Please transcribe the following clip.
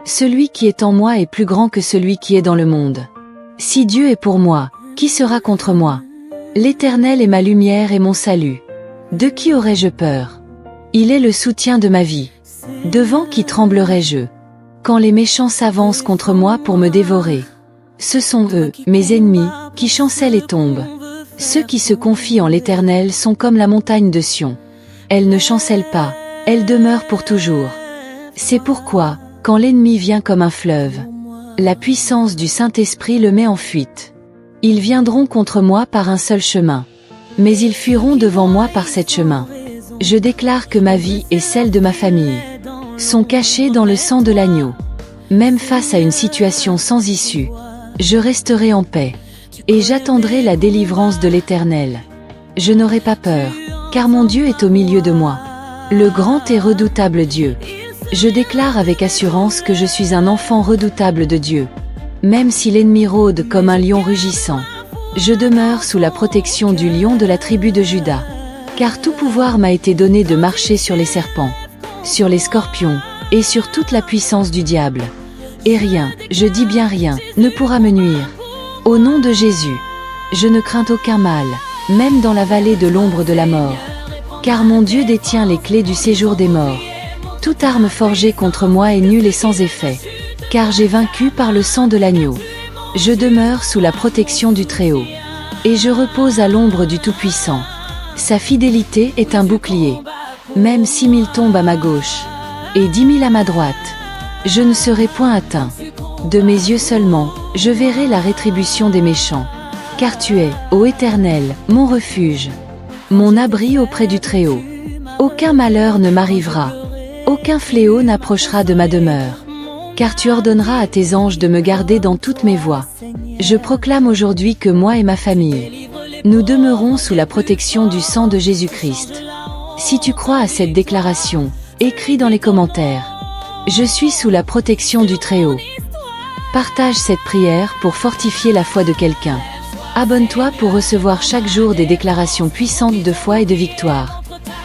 Celui qui est en moi est plus grand que celui qui est dans le monde. Si Dieu est pour moi, qui sera contre moi? L'Éternel est ma lumière et mon salut. De qui aurais-je peur? Il est le soutien de ma vie. Devant qui tremblerais-je? Quand les méchants s'avancent contre moi pour me dévorer. Ce sont eux, mes ennemis, qui chancellent et tombent. Ceux qui se confient en l'Éternel sont comme la montagne de Sion. Elle ne chancelle pas, elle demeure pour toujours. C'est pourquoi, quand l'ennemi vient comme un fleuve, la puissance du Saint-Esprit le met en fuite. Ils viendront contre moi par un seul chemin. Mais ils fuiront devant moi par sept chemins. Je déclare que ma vie et celle de ma famille sont cachées dans le sang de l'agneau. Même face à une situation sans issue, je resterai en paix. Et j'attendrai la délivrance de l'Éternel. Je n'aurai pas peur, car mon Dieu est au milieu de moi. Le grand et redoutable Dieu. Je déclare avec assurance que je suis un enfant redoutable de Dieu. Même si l'ennemi rôde comme un lion rugissant, je demeure sous la protection du lion de la tribu de Juda. Car tout pouvoir m'a été donné de marcher sur les serpents, sur les scorpions, et sur toute la puissance du diable. Et rien, je dis bien rien, ne pourra me nuire. Au nom de Jésus, je ne crains aucun mal, même dans la vallée de l'ombre de la mort. Car mon Dieu détient les clés du séjour des morts. Toute arme forgée contre moi est nulle et sans effet. Car j'ai vaincu par le sang de l'agneau. Je demeure sous la protection du Très-Haut. Et je repose à l'ombre du Tout-Puissant. Sa fidélité est un bouclier. Même 6000 tombent à ma gauche, et 10 000 à ma droite, je ne serai point atteint. De mes yeux seulement, je verrai la rétribution des méchants. Car tu es, ô Éternel, mon refuge, mon abri auprès du Très-Haut. Aucun malheur ne m'arrivera, aucun fléau n'approchera de ma demeure. Car tu ordonneras à tes anges de me garder dans toutes mes voies. Je proclame aujourd'hui que moi et ma famille, nous demeurons sous la protection du sang de Jésus-Christ. Si tu crois à cette déclaration, écris dans les commentaires. Je suis sous la protection du Très-Haut. Partage cette prière pour fortifier la foi de quelqu'un. Abonne-toi pour recevoir chaque jour des déclarations puissantes de foi et de victoire.